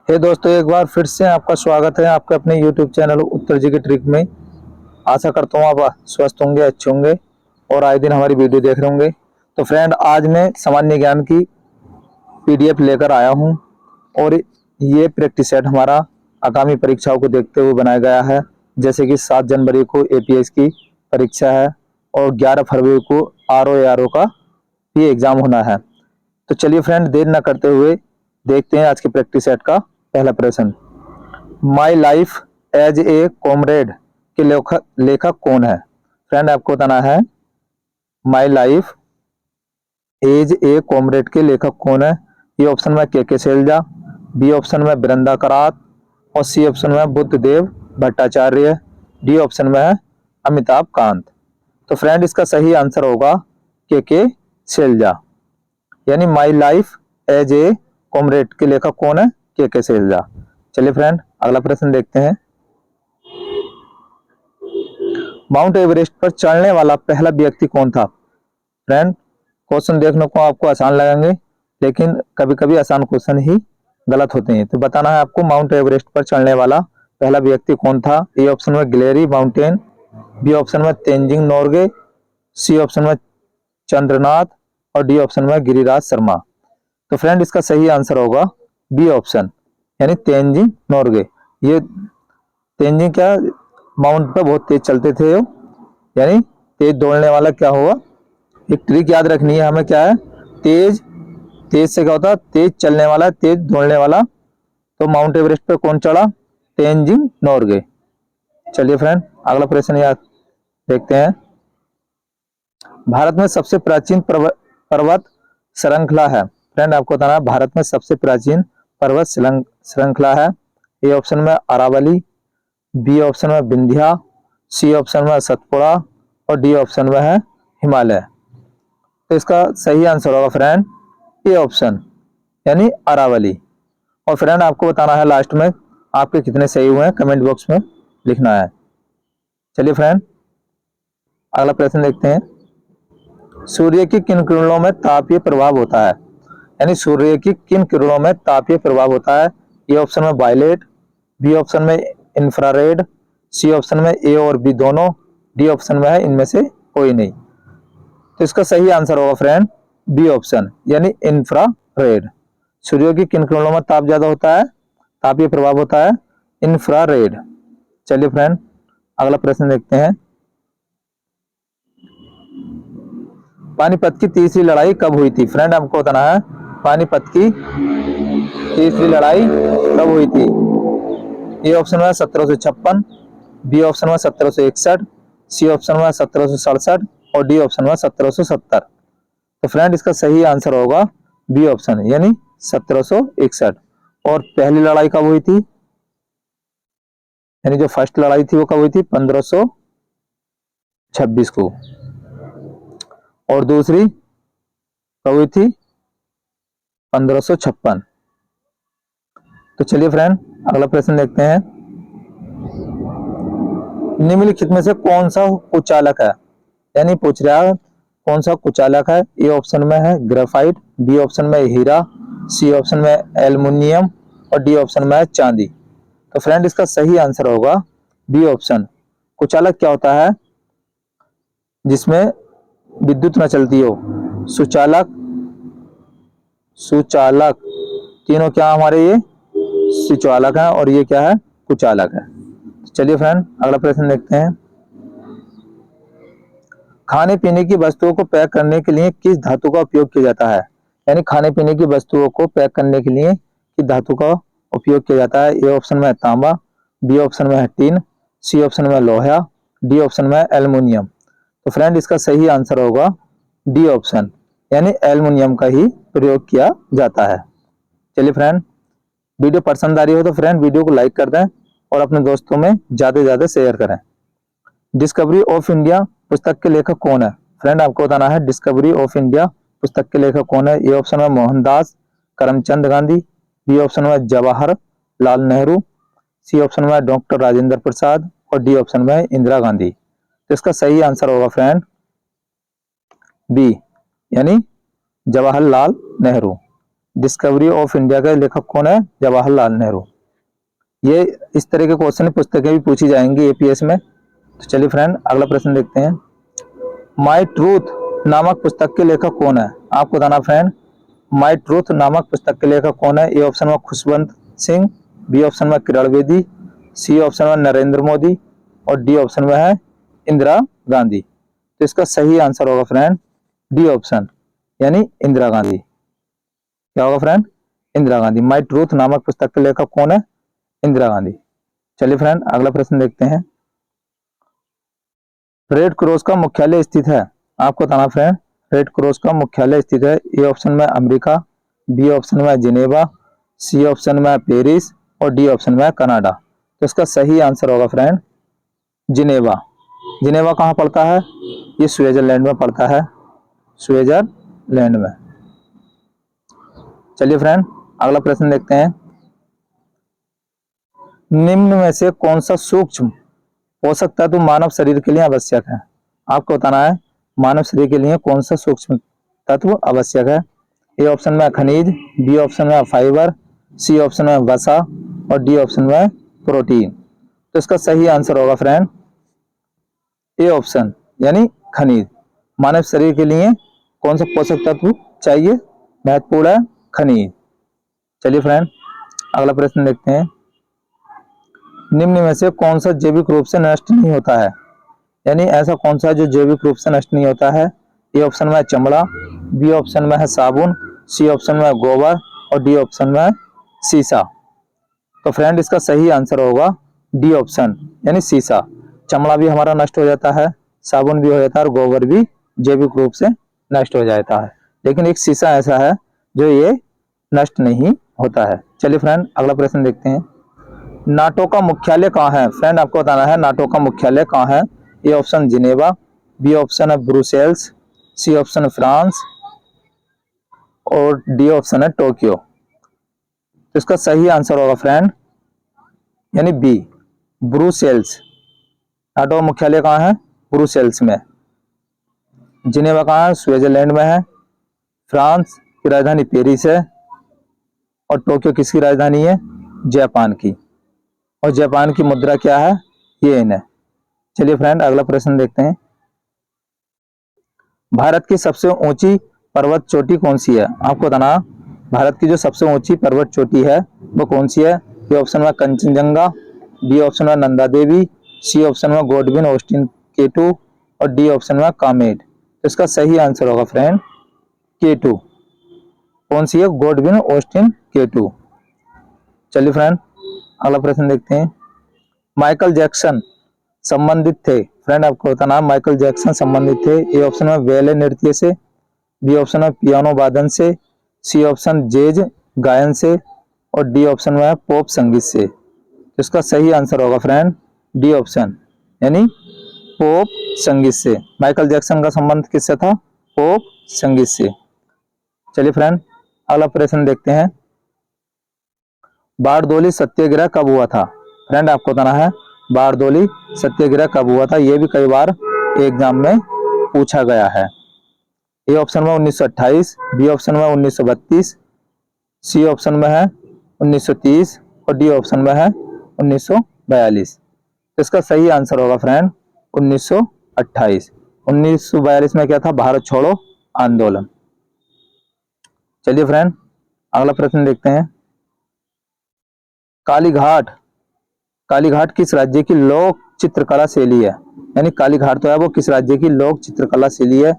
हे दोस्तों, एक बार फिर से आपका स्वागत है आपके अपने YouTube चैनल उत्तर जी की ट्रिक में। आशा करता हूँ आप स्वस्थ होंगे, अच्छे होंगे और आए दिन हमारी वीडियो देख रहे होंगे। तो फ्रेंड, आज मैं सामान्य ज्ञान की PDF लेकर आया हूँ और ये प्रैक्टिस सेट हमारा आगामी परीक्षाओं को देखते हुए बनाया गया है। जैसे कि 7 जनवरी को APS की परीक्षा है और 11 फरवरी को RO का भी एग्जाम होना है। तो चलिए फ्रेंड, देर न करते हुए देखते हैं आज के प्रैक्टिस सेट का पहला प्रश्न। My Life as a Comrade के लेखक कौन है? फ्रेंड, आपको बताना है My Life as a Comrade के लेखक कौन है। ये ऑप्शन में के शैलजा, बी ऑप्शन में वृंदा करात और सी ऑप्शन में बुद्धदेव भट्टाचार्य, डी ऑप्शन में है अमिताभ कांत। तो फ्रेंड, इसका सही आंसर होगा के शैलजा, यानी My Life as a Comrade के लेखक कौन है? के शैलजा। चलिए फ्रेंड, अगला प्रश्न देखते हैं। माउंट एवरेस्ट पर चढ़ने वाला पहला व्यक्ति कौन था? फ्रेंड, क्वेश्चन देखने को आपको आसान लगेंगे, लेकिन कभी कभी आसान क्वेश्चन ही गलत होते हैं। तो बताना है आपको माउंट एवरेस्ट पर चढ़ने वाला पहला व्यक्ति कौन था। ए ऑप्शन में ग्लेरी माउंटेन, बी ऑप्शन में तेंजिंग नोर्गे, सी ऑप्शन में चंद्रनाथ और डी ऑप्शन में गिरिराज शर्मा। तो फ्रेंड, इसका सही आंसर होगा बी ऑप्शन, यानी तेंजिंग नोर्गे। ये तेंजिंग क्या माउंट पर बहुत तेज चलते थे, यानी तेज दौड़ने वाला क्या हुआ। एक ट्रिक याद रखनी है हमें, क्या है? तेज तेज से क्या होता है? तेज चलने वाला, तेज दौड़ने वाला। तो माउंट एवरेस्ट पे कौन चढ़ा? तेंजिंग नोर्गे। चलिए फ्रेंड, अगला प्रश्न याद देखते हैं। भारत में सबसे प्राचीन पर्वत श्रृंखला है। फ्रेंड, आपको बताना है भारत में सबसे प्राचीन पर्वत श्रृंखला है। ए ऑप्शन में अरावली, बी ऑप्शन में विंध्या, सी ऑप्शन में सतपुड़ा और डी ऑप्शन में है हिमालय। तो इसका सही आंसर होगा फ्रेंड ए ऑप्शन, यानी अरावली। और फ्रेंड, आपको बताना है लास्ट में आपके कितने सही हुए हैं, कमेंट बॉक्स में लिखना है। चलिए फ्रेंड, अगला प्रश्न देखते हैं। सूर्य की किन किरणों में तापीय प्रभाव होता है? यानी सूर्य की किन किरणों में तापीय प्रभाव होता है। ए ऑप्शन में वायलेट, बी ऑप्शन में इंफ्रारेड, सी ऑप्शन में ए और बी दोनों, डी ऑप्शन में है इनमें से कोई नहीं। तो इसका सही आंसर होगा फ्रेंड बी ऑप्शन, यानी इंफ्रारेड। सूर्य की किन किरणों में ताप ज्यादा होता है, तापीय प्रभाव होता है? इंफ्रारेड। चलिए फ्रेंड, अगला प्रश्न देखते हैं। पानीपत की तीसरी लड़ाई कब हुई थी? फ्रेंड, आपको बताना है पानीपत की तीसरी लड़ाई कब हुई थी। ए ऑप्शन में 1756, बी ऑप्शन में 1761, सी ऑप्शन में 1767 और डी ऑप्शन में 1770। तो फ्रेंड, इसका सही आंसर होगा बी ऑप्शन, यानी 1761। और पहली लड़ाई कब हुई थी, यानी जो फर्स्ट लड़ाई थी वो कब हुई थी? 1526 को। और दूसरी कब हुई थी? 1556। तो चलिए फ्रेंड, अगला प्रश्न देखते हैं। निम्नलिखित में से कौन सा कुचालक है? यानी पूछ रहा है कौन सा कुचालक है। ए ऑप्शन में है ग्रेफाइट, बी ऑप्शन में हीरा, सी ऑप्शन में एल्युमिनियम और डी ऑप्शन में है चांदी। तो फ्रेंड, इसका सही आंसर होगा बी ऑप्शन। कुचालक क्या होता है? जिसमें विद्युत न चलती हो। सुचालक, सुचालक, तीनों क्या हमारे ये सुचालक है और ये क्या है? कुचालक है। चलिए फ्रेंड, अगला प्रश्न देखते हैं। खाने पीने की वस्तुओं को पैक करने के लिए किस धातु का उपयोग किया जाता है? यानी खाने पीने की वस्तुओं को पैक करने के लिए किस धातु का उपयोग किया जाता है। ए ऑप्शन में तांबा, बी ऑप्शन में है टीन, सी ऑप्शन में लोहा, डी ऑप्शन में एल्युमिनियम। तो फ्रेंड, इसका सही आंसर होगा डी ऑप्शन, यानी एल्युमिनियम का ही प्रयोग किया जाता है। चलिए फ्रेंड, वीडियो पसंद आ रही हो तो फ्रेंड वीडियो को लाइक कर दें और अपने दोस्तों में ज्यादा से ज्यादा शेयर करें। डिस्कवरी ऑफ इंडिया पुस्तक के लेखक कौन है? फ्रेंड, आपको बताना है डिस्कवरी ऑफ इंडिया पुस्तक के लेखक कौन है। ए ऑप्शन में मोहनदास करमचंद गांधी, बी ऑप्शन में जवाहरलाल नेहरू, सी ऑप्शन में डॉक्टर राजेंद्र प्रसाद और डी ऑप्शन में इंदिरा गांधी। तो इसका सही आंसर होगा फ्रेंड बी, यानी Jawaharlal Nehru. Discovery of India का लेखक कौन है? जवाहरलाल नेहरू। ये इस तरह के क्वेश्चन पुस्तकें भी पूछी जाएंगी एपीएस में। तो चलिए फ्रेंड अगला प्रश्न देखते हैं। माई ट्रूथ नामक पुस्तक के लेखक कौन है? आपको बताना फ्रेंड, माई ट्रूथ नामक पुस्तक के लेखक कौन है? ए ऑप्शन में खुशवंत सिंह, बी ऑप्शन में किरण बेदी, सी ऑप्शन में नरेंद्र मोदी और डी ऑप्शन में है इंदिरा गांधी। तो इसका सही आंसर होगा फ्रेंड डी ऑप्शन, यानी इंदिरा गांधी। क्या होगा friend? Indira Gandhi. My truth नामक पुस्तक के लेखक कौन है? इंदिरा गांधी। चलिए फ्रेंड अगला प्रश्न देखते हैं। रेड क्रॉस का मुख्यालय स्थित है? आपको बताना फ्रेंड, रेड क्रॉस का मुख्यालय स्थित है। ए ऑप्शन में अमेरिका, बी ऑप्शन में जिनेवा, सी ऑप्शन में पेरिस और डी ऑप्शन में कनाडा। तो इसका सही आंसर होगा फ्रेंड जिनेवा। जिनेवा कहाँ पड़ता है? ये स्विट्जरलैंड में पड़ता है, स्विट्जरलैंड में। चलिए फ्रेंड अगला प्रश्न देखते हैं। निम्न में से कौन सा सूक्ष्म पोषक तत्व मानव शरीर के लिए आवश्यक है? आपको बताना है मानव शरीर के लिए कौन सा सूक्ष्म तत्व आवश्यक है। ए ऑप्शन में खनिज, बी ऑप्शन में फाइबर, सी ऑप्शन में वसा और डी ऑप्शन में प्रोटीन। तो इसका सही आंसर होगा फ्रेंड ए ऑप्शन, यानी खनिज। मानव शरीर के लिए कौन सा पोषक तत्व चाहिए? महत्वपूर्ण है खनिज। चलिए फ्रेंड अगला प्रश्न देखते हैं। निम्न में से कौन सा जैविक रूप से नष्ट नहीं होता है? यानी ऐसा कौन सा जो जैविक रूप से नष्ट नहीं होता है? ए ऑप्शन में चमड़ा, बी ऑप्शन में है साबुन, सी ऑप्शन में गोबर और डी ऑप्शन में सीसा। तो फ्रेंड इसका सही आंसर होगा डी ऑप्शन, यानी सीसा। चमड़ा भी हमारा नष्ट हो जाता है, साबुन भी हो जाता है और गोबर भी जैविक रूप से नष्ट हो जाता है, लेकिन एक सीसा ऐसा है जो ये नष्ट नहीं होता है। चलिए फ्रेंड अगला प्रश्न देखते हैं। नाटो का मुख्यालय कहाँ है? फ्रेंड आपको बताना है नाटो का मुख्यालय कहाँ है। A option Geneva, B option है ब्रुसेल्स, सी ऑप्शन है फ्रांस और डी ऑप्शन है टोक्यो। तो इसका सही आंसर होगा फ्रेंड, यानी बी ब्रुसेल्स। नाटो का मुख्यालय कहाँ है? ब्रुसेल्स में। जिनेवा कहाँ है? स्विट्जरलैंड में है। फ्रांस की राजधानी पेरिस है और टोक्यो किसकी राजधानी है? जापान की। और जापान की मुद्रा क्या है? येन है। चलिए फ्रेंड अगला प्रश्न देखते हैं। भारत की सबसे ऊंची पर्वत चोटी कौन सी है? आपको बताना भारत की जो सबसे ऊंची पर्वत चोटी है वो कौन सी है। ए ऑप्शन में कंचनजंगा, बी ऑप्शन में नंदा देवी, सी ऑप्शन में गोडविन ऑस्टिन केटू और डी ऑप्शन में कामेट। तो इसका सही आंसर होगा फ्रेंड केटू। कौन सी है? Godwin Austen K two. चलिए फ्रेंड अगला प्रश्न देखते हैं। माइकल जैक्सन संबंधित थे? फ्रेंड आपको बताना माइकल जैक्सन संबंधित थे। ए ऑप्शन में बैले नृत्य से, बी ऑप्शन में पियानो वादन से, सी ऑप्शन जैज गायन से और डी ऑप्शन में पॉप संगीत से। तो इसका सही आंसर होगा फ्रेंड डी ऑप्शन, यानी पॉप संगीत से। माइकल जैक्सन का संबंध किससे था? पॉप संगीत से। चलिए फ्रेंड अगला प्रश्न देखते हैं। बारदोली सत्याग्रह कब हुआ था? फ्रेंड आपको बताना है बारदोली सत्याग्रह कब हुआ था। यह भी कई बार एग्जाम में पूछा गया है। ए ऑप्शन में 1928, बी ऑप्शन में 1932, सी ऑप्शन में है 1930 और डी ऑप्शन में है 1942। तो इसका सही आंसर होगा फ्रेंड 1928। 1942 में क्या था? भारत छोड़ो आंदोलन। चलिए फ्रेंड अगला प्रश्न देखते हैं। कालीघाट, कालीघाट किस राज्य की लोक चित्रकला शैली है? यानी कालीघाट तो है वो किस राज्य की लोक चित्रकला शैली है।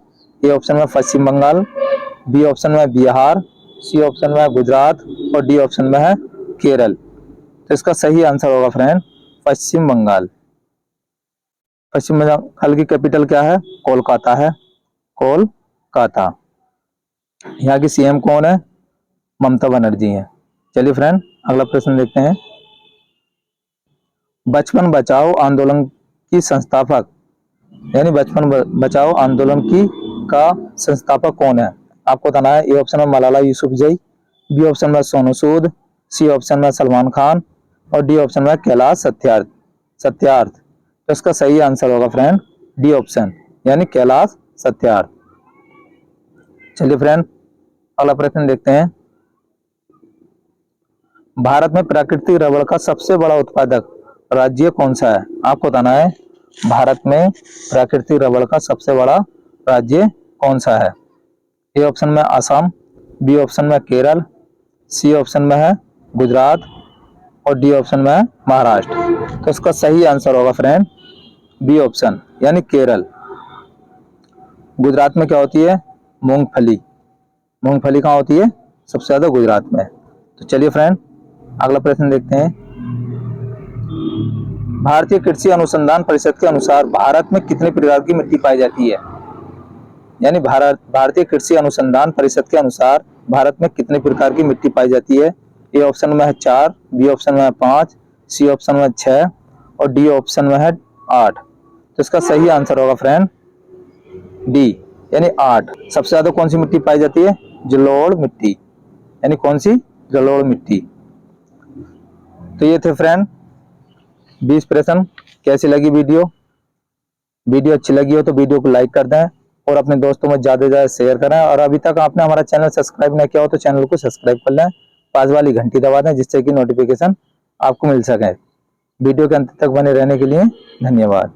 ए ऑप्शन में पश्चिम बंगाल, बी ऑप्शन में बिहार, सी ऑप्शन में गुजरात और डी ऑप्शन में है केरल। तो इसका सही आंसर होगा फ्रेंड पश्चिम बंगाल। पश्चिम बंगाल की कैपिटल क्या है? कोलकाता है, कोलकाता। यहाँ की सीएम कौन है? ममता बनर्जी है। चलिए फ्रेंड अगला प्रश्न देखते हैं। बचपन बचाओ आंदोलन की संस्थापक, यानी बचपन बचाओ आंदोलन की का संस्थापक कौन है? आपको बताना है। ए ऑप्शन में मलाला यूसुफजई, बी ऑप्शन में सोनू सूद, सी ऑप्शन में सलमान खान और डी ऑप्शन में कैलाश सत्यार्थ। तो इसका सही आंसर होगा फ्रेंड डी ऑप्शन, यानी कैलाश सत्यार्थ। चलिए फ्रेंड अगला प्रश्न देखते हैं। भारत में प्राकृतिक रबड़ का सबसे बड़ा उत्पादक राज्य कौन सा है? आपको बताना है भारत में प्राकृतिक रबड़ का सबसे बड़ा राज्य कौन सा है? ए ऑप्शन में असम, बी ऑप्शन में केरल, सी ऑप्शन में है गुजरात और डी ऑप्शन में है महाराष्ट्र। तो इसका सही आंसर होगा फ्रेंड बी ऑप्शन यानी केरल। गुजरात में क्या होती है? मूंगफली। मूंगफली कहाँ होती है? सबसे ज्यादा गुजरात में। तो चलिए फ्रेंड अगला प्रश्न देखते हैं। भारतीय कृषि अनुसंधान परिषद के अनुसार भारत में कितने प्रकार की मिट्टी पाई जाती है? यानी भारतीय कृषि अनुसंधान परिषद के अनुसार भारत में कितने प्रकार की मिट्टी पाई जाती है? ए ऑप्शन में है 4, बी ऑप्शन में है 5, सी ऑप्शन में 6 और डी ऑप्शन में है 8। तो इसका सही आंसर होगा फ्रेंड डी यानी 8। सबसे ज्यादा कौन सी मिट्टी पाई जाती है? जलोढ़ मिट्टी। यानी कौन सी? जलोढ़ मिट्टी। तो ये थे फ्रेंड 20 प्रश्न। कैसी लगी वीडियो? वीडियो अच्छी लगी हो तो वीडियो को लाइक कर दें और अपने दोस्तों में ज्यादा से ज्यादा शेयर करें। और अभी तक आपने हमारा चैनल सब्सक्राइब नहीं किया हो तो चैनल को सब्सक्राइब कर लें, पास वाली घंटी दबा दें जिससे कि नोटिफिकेशन आपको मिल सके। वीडियो के अंत तक बने रहने के लिए धन्यवाद।